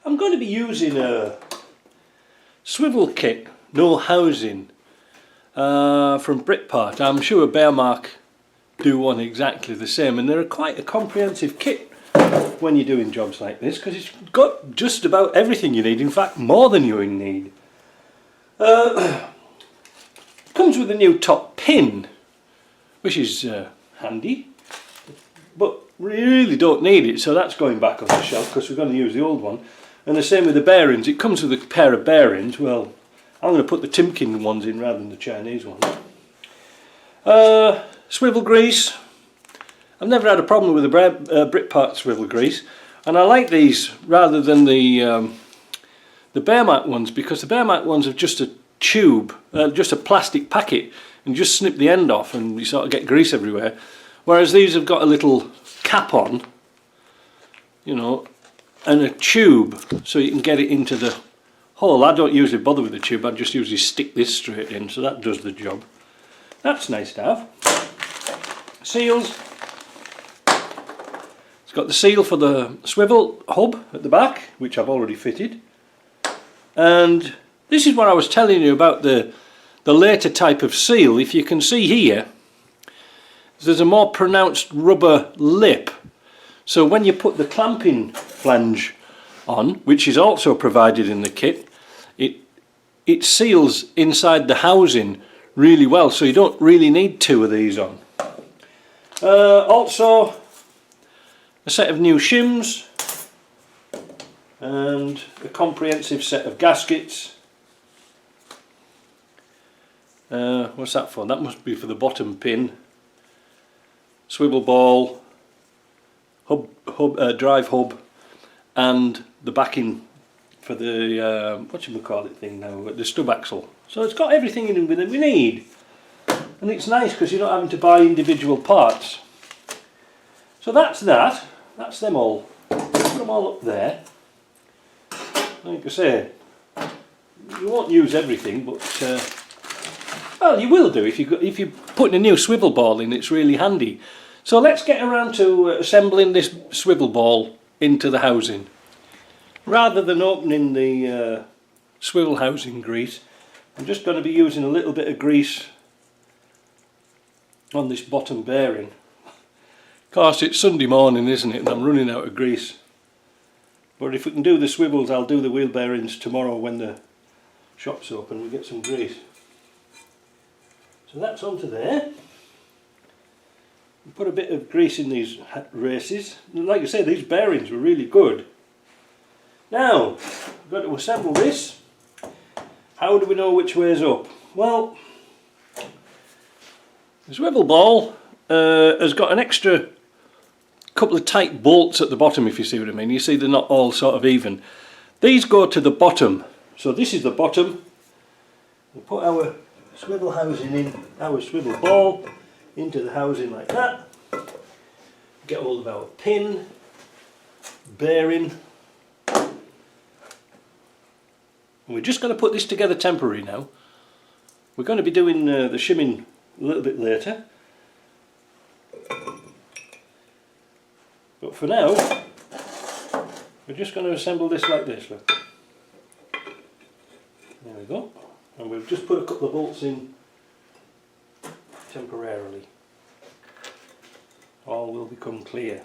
I'm going to be using a swivel kit, no housing, from Britrest. I'm sure Bearmark do one exactly the same, and they're quite a comprehensive kit when you're doing jobs like this, because it's got just about everything you need, in fact more than you need. Comes with a new top pin, which is handy, but we really don't need it, so that's going back on the shelf because we're going to use the old one. And the same with the bearings. It comes with a pair of bearings. Well, I'm going to put the Timken ones in rather than the Chinese ones. Swivel grease. I've never had a problem with the Britrest swivel grease, and I like these rather than the Bearmark ones, because the Bearmark ones have just a tube, just a plastic packet, and you just snip the end off and you sort of get grease everywhere, whereas these have got a little cap on, you know, and a tube so you can get it into the hole. I don't usually bother with the tube, I just usually stick this straight in, so that does the job. That's nice to have. Seals. It's got the seal for the swivel hub at the back, which I've already fitted. And this is what I was telling you about the later type of seal. If you can see here, there's a more pronounced rubber lip. So when you put the clamping flange on, which is also provided in the kit, it seals inside the housing really well, so you don't really need two of these on. Also a set of new shims and a comprehensive set of gaskets. What's that for? That must be for the bottom pin, swivel ball, drive hub, and the backing for the whatchamacallit thing now, the stub axle. So it's got everything in it that we need, and it's nice because you're not having to buy individual parts. So that's that. That's them all. Put them all up there. Like I say, you won't use everything, but well, you will do if you're putting a new swivel ball in. It's really handy. So let's get around to assembling this swivel ball into the housing. Rather than opening the swivel housing grease, I'm just going to be using a little bit of grease on this bottom bearing. Of course, it's Sunday morning, isn't it, and I'm running out of grease. But if we can do the swivels, I'll do the wheel bearings tomorrow when the shop's open. We'll get some grease. So that's onto there. Put a bit of grease in these races. Like I say, these bearings were really good. Now, we've got to assemble this. How do we know which way is up? Well, the swivel ball has got an extra couple of tight bolts at the bottom, if you see what I mean. You see they're not all sort of even. These go to the bottom. So this is the bottom. We put our swivel housing in, our swivel ball into the housing like that. Get hold of our pin, bearing. And we're just going to put this together temporary now. We're going to be doing the shimming a little bit later. But for now, we're just going to assemble this like this. Look. There we go. And we've just put a couple of bolts in temporarily. All will become clear.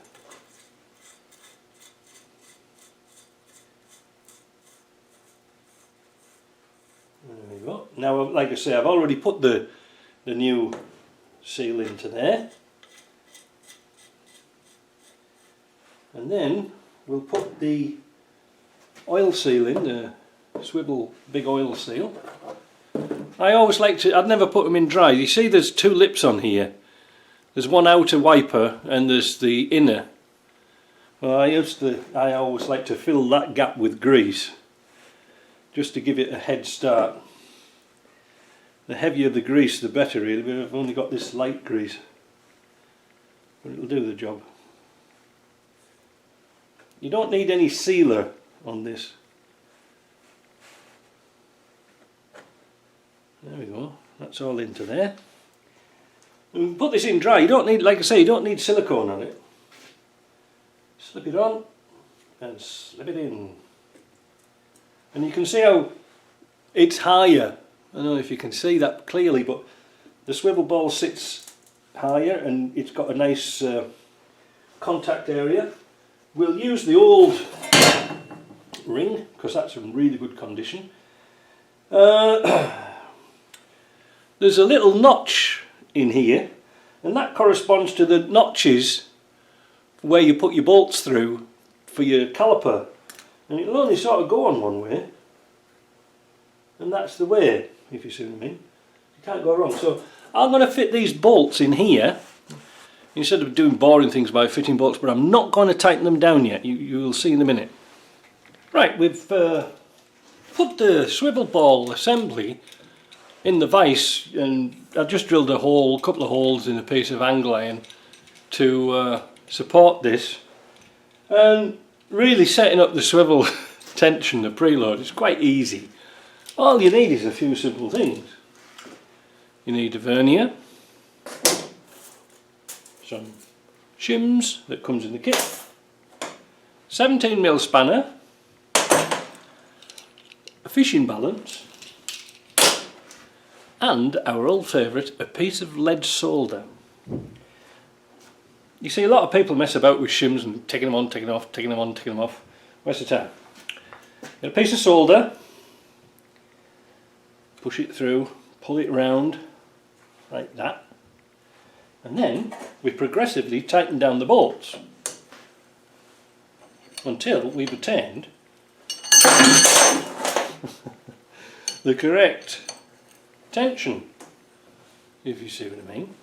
There we go. Now, like I say, I've already put the new seal into there. And then we'll put the oil seal in, the swivel big oil seal. I always like to, I'd never put them in dry. You see there's two lips on here. There's one outer wiper and there's the inner. Well, I always like to fill that gap with grease, just to give it a head start. The heavier the grease the better really, but I've only got this light grease. But it'll do the job. You don't need any sealer on this. There we go, that's all into there. And put this in dry. You don't need, like I say, you don't need silicone on it. Slip it on and slip it in. and you can see how it's higher. I don't know if you can see that clearly, but the swivel ball sits higher and it's got a nice contact area. We'll use the old ring because that's in really good condition. There's a little notch in here, and that corresponds to the notches where you put your bolts through for your caliper, and it'll only sort of go on one way, and that's the way, if you see what I mean. You can't go wrong. So I'm going to fit these bolts in here instead of doing boring things by fitting bolts, but I'm not going to tighten them down yet. You'll see in a minute. Right, we've put the swivel ball assembly in the vise, and I've just drilled a couple of holes in a piece of angle iron to support this. And really setting up the swivel tension, the preload, is quite easy. All you need is a few simple things. You need a vernier, some shims that comes in the kit, 17mm spanner, a fishing balance, and our old favourite, a piece of lead solder. You see a lot of people mess about with shims and taking them on, taking them off, taking them on, taking them off. Waste of time. Get a piece of solder, push it through, pull it round like that, and then we progressively tighten down the bolts until we've attained the correct tension, if you see what I mean.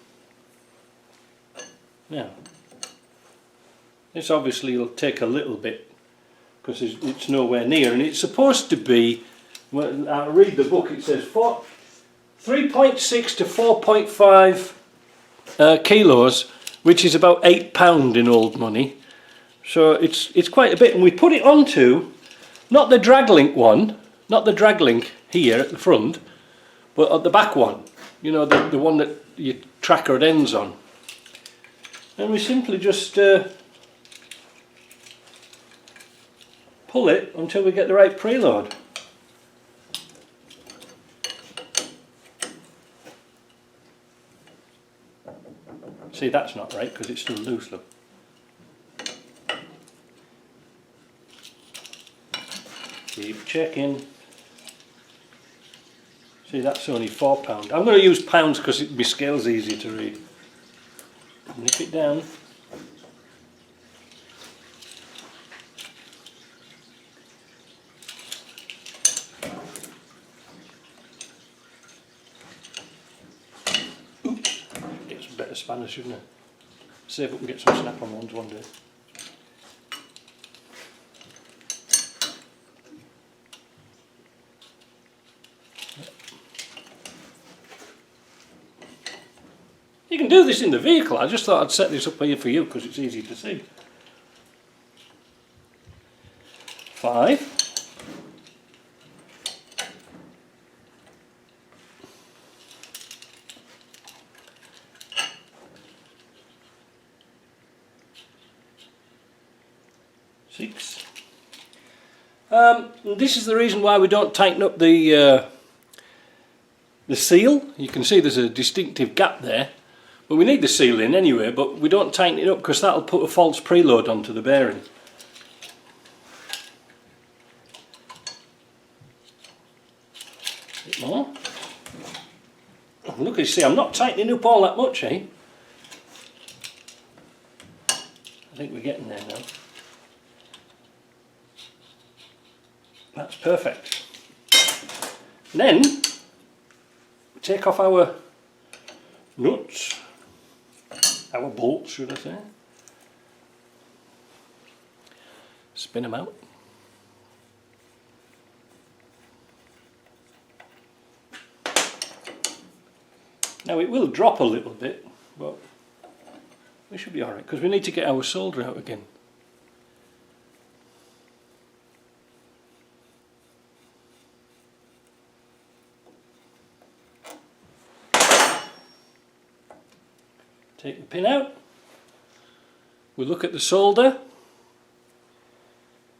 Now, this obviously will take a little bit because it's nowhere near, and it's supposed to be, well, I read the book, it says 3.6 to 4.5 kilos, which is about £8 in old money. So it's quite a bit, and we put it onto, not the drag link one, not the drag link here at the front, but at the back one, you know, the one that your tracker ends on. And we simply just pull it until we get the right preload. See, that's not right because it's still loose, look. Keep checking. See, that's only £4. I'm going to use pounds because my scale's easier to read. Nip it down. Oops. Get some better spanners, shouldn't I? See if we can get some snap-on ones one day. You can do this in the vehicle. I just thought I'd set this up here for you because it's easy to see. 5. Six. This is the reason why we don't tighten up the seal. You can see there's a distinctive gap there. But we need the seal in anyway, but we don't tighten it up because that'll put a false preload onto the bearing. A bit more. Look, you see, I'm not tightening up all that much, eh? I think we're getting there now. That's perfect. And then we take off our nuts. Our bolts, should I say. Spin them out. Now it will drop a little bit, but we should be alright because we need to get our solder out again. Take the pin out, we look at the solder,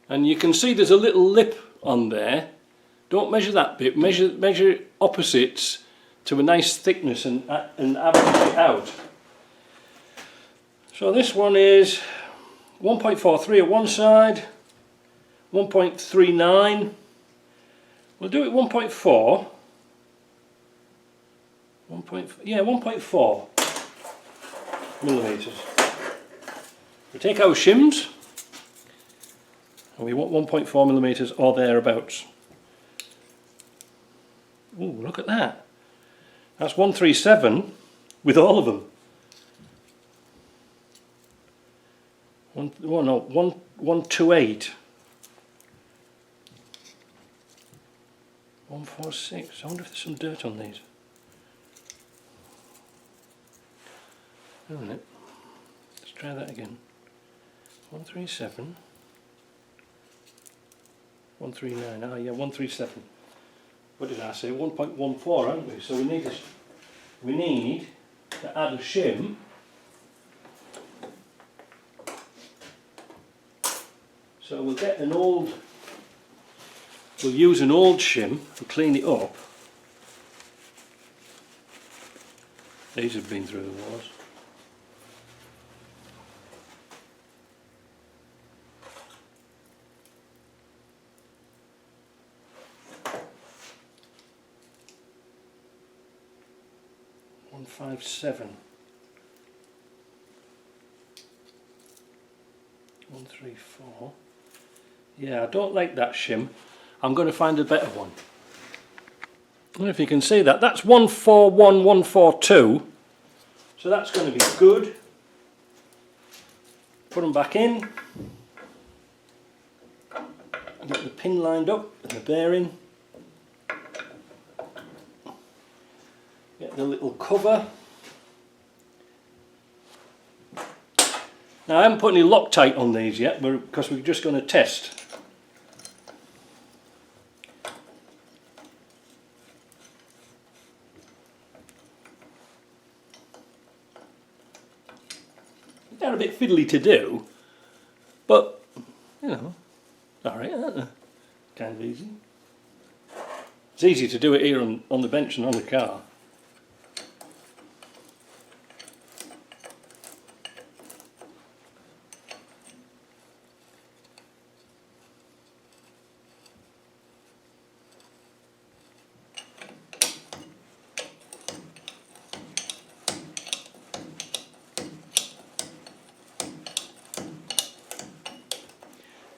and you can see there's a little lip on there Don't measure that bit, measure opposites to a nice thickness and average it out. So this one is 1.43 at one side, 1.39. We'll do it 1.4. 1.4 millimeters. We take our shims and we want 1.4 millimeters or thereabouts. Ooh, look at that. That's 137 with all of them. 128. 146. I wonder if there's some dirt on these. Isn't it? Let's try that again. 137. 139. Ah, yeah, 137. What did I say? 1.14, aren't we? So we need to add a shim. So we'll get an old. We'll use an old shim and clean it up. These have been through the wars. $157. 134. Yeah, I don't like that shim. I'm going to find a better one. I don't know if you can see that. That's 141, 142. So that's going to be good. Put them back in. Get the pin lined up and the bearing. Get the little cover. Now I haven't put any Loctite on these yet because we're just going to test. They're a bit fiddly to do, but you know, alright, aren't they? Kind of easy. It's easy to do it here on the bench and on the car.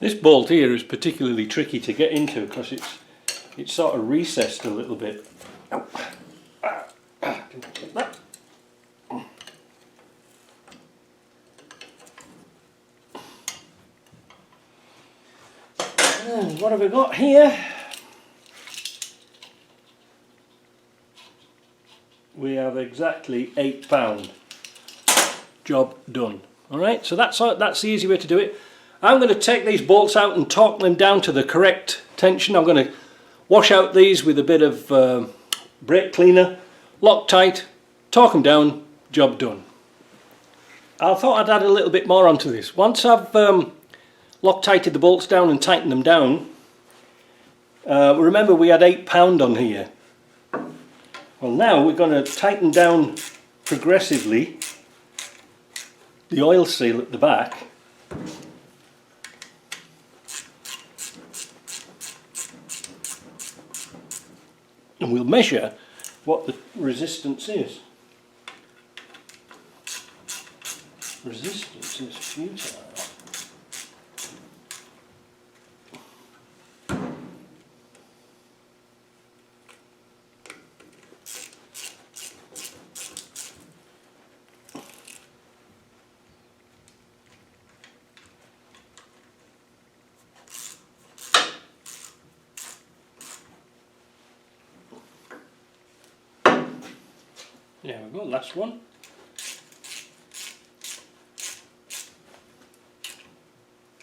This bolt here is particularly tricky to get into because it's sort of recessed a little bit. Ow. Like that. And what have we got here? We have exactly £8. Job done. Alright, so that's the easy way to do it. I'm going to take these bolts out and torque them down to the correct tension. I'm going to wash out these with a bit of brake cleaner, Loctite, torque them down, job done. I thought I'd add a little bit more onto this. Once I've Loctited the bolts down and tightened them down, remember we had £8 on here. Well, now we're going to tighten down progressively the oil seal at the back. And we'll measure what the resistance is. Resistance is futile. There we go, last one.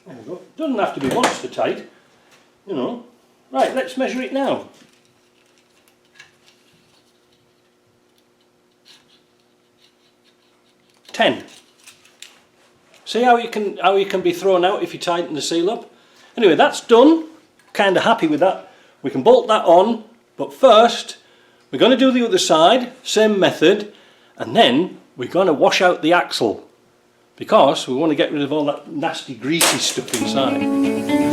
There we go. Doesn't have to be monster tight, you know. Right, let's measure it now. $10. See how you can be thrown out if you tighten the seal up? Anyway, that's done. Kind of happy with that. we can bolt that on, but first we're going to do the other side, same method, and then we're going to wash out the axle because we want to get rid of all that nasty greasy stuff inside.